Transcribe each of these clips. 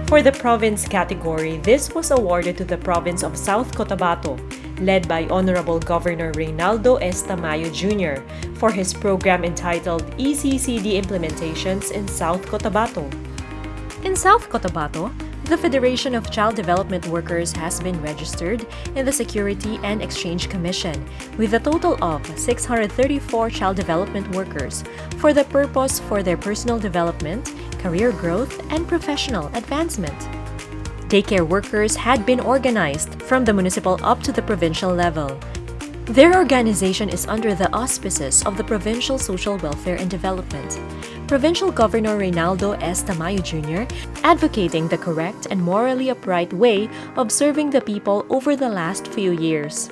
For the province category, this was awarded to the province of South Cotabato, led by Honorable Governor Reynaldo Tamayo Jr. for his program entitled ECCD Implementations in South Cotabato. In South Cotabato, the Federation of Child Development Workers has been registered in the Security and Exchange Commission with a total of 634 child development workers for the purpose for their personal development, career growth, and professional advancement. Daycare workers had been organized from the municipal up to the provincial level. Their organization is under the auspices of the Provincial Social Welfare and Development. Provincial Governor Reynaldo Tamayo Jr. advocating the correct and morally upright way of serving the people over the last few years.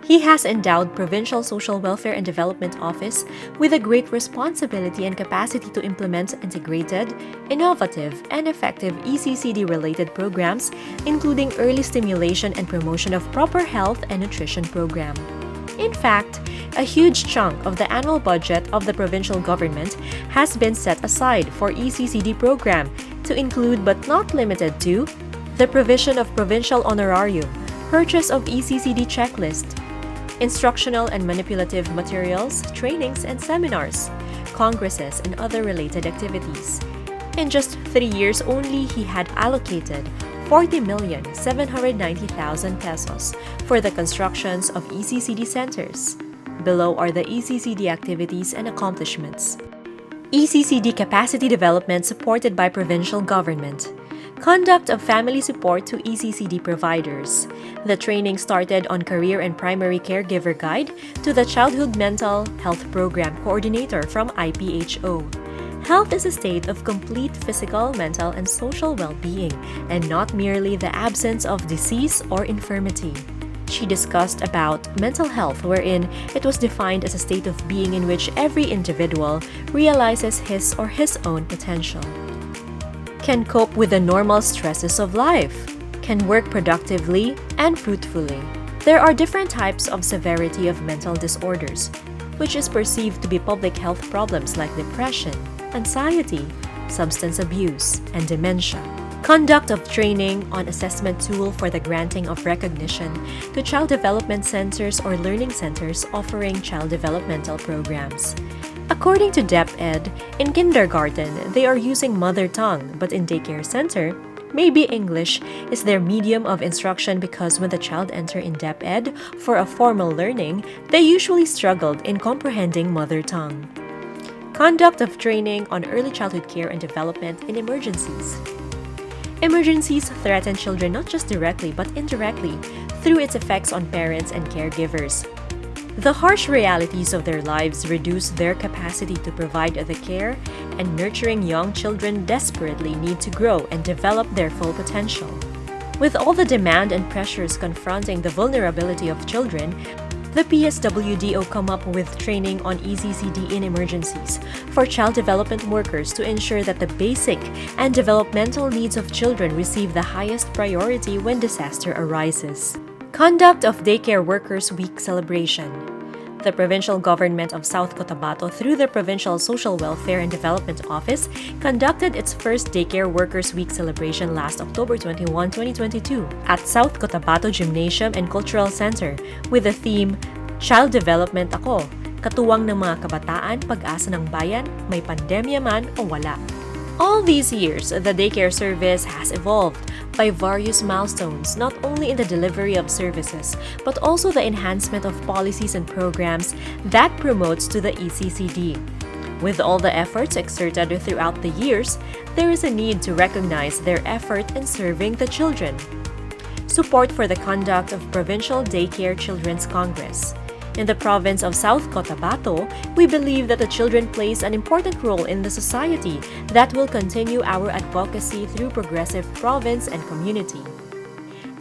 He has endowed Provincial Social Welfare and Development Office with a great responsibility and capacity to implement integrated, innovative, and effective ECCD-related programs, including early stimulation and promotion of proper health and nutrition program. In fact, a huge chunk of the annual budget of the provincial government has been set aside for ECCD program to include but not limited to the provision of provincial honorarium, purchase of ECCD checklist, instructional and manipulative materials, trainings and seminars, congresses, and other related activities. In just 3 years only, he had allocated 40,790,000 pesos for the constructions of ECCD centers. Below are the ECCD activities and accomplishments. ECCD capacity development supported by provincial government. Conduct of family support to ECCD providers. The training started on career and primary caregiver guide to the childhood mental health program coordinator from IPHO. Health is a state of complete physical, mental, and social well-being, and not merely the absence of disease or infirmity. She discussed about mental health, wherein it was defined as a state of being in which every individual realizes his or his own potential, can cope with the normal stresses of life, can work productively and fruitfully. There are different types of severity of mental disorders, which is perceived to be public health problems like depression, anxiety, substance abuse, and dementia. Conduct of training on assessment tool for the granting of recognition to child development centers or learning centers offering child developmental programs. According to DepEd, in kindergarten, they are using mother tongue, but in daycare center, maybe English is their medium of instruction because when the child enter in DepEd for a formal learning, they usually struggled in comprehending mother tongue. Conduct of training on early childhood care and development in emergencies. Emergencies threaten children not just directly but indirectly through its effects on parents and caregivers. The harsh realities of their lives reduce their capacity to provide the care, and nurturing young children desperately need to grow and develop their full potential. With all the demand and pressures confronting the vulnerability of children, the PSWDO come up with training on ECCD in emergencies for child development workers to ensure that the basic and developmental needs of children receive the highest priority when disaster arises. Conduct of Daycare Workers Week celebration. The provincial government of South Cotabato, through the Provincial Social Welfare and Development Office, conducted its first Daycare Workers Week celebration last October 21, 2022 at South Cotabato Gymnasium and Cultural Center with the theme, Child Development Ako, katuwang ng mga kabataan, pag-asa ng bayan, may pandemya man o wala. All these years, the daycare service has evolved by various milestones, not only in the delivery of services, but also the enhancement of policies and programs that promotes to the ECCD. With all the efforts exerted throughout the years, there is a need to recognize their effort in serving the children. Support for the conduct of Provincial Daycare Children's Congress. In the province of South Cotabato, we believe that the children plays an important role in the society that will continue our advocacy through progressive province and community.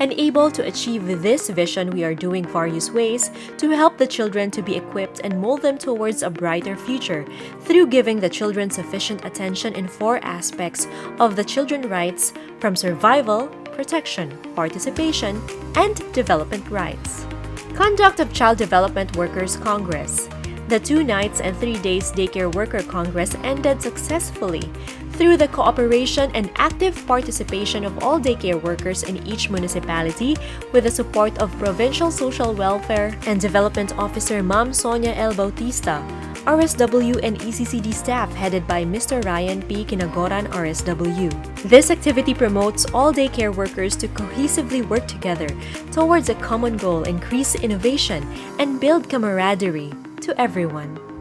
And able to achieve this vision, we are doing various ways to help the children to be equipped and mold them towards a brighter future through giving the children sufficient attention in 4 aspects of the children's rights, from survival, protection, participation, and development rights. Conduct of Child Development Workers Congress. The 2 nights and 3 days Daycare Worker Congress ended successfully through the cooperation and active participation of all daycare workers in each municipality with the support of Provincial Social Welfare and Development Officer Ma'am Sonia L. Bautista, RSW and ECCD staff headed by Mr. Ryan P. Kinagoran, RSW. This activity promotes all daycare workers to cohesively work together towards a common goal, increase innovation, and build camaraderie to everyone.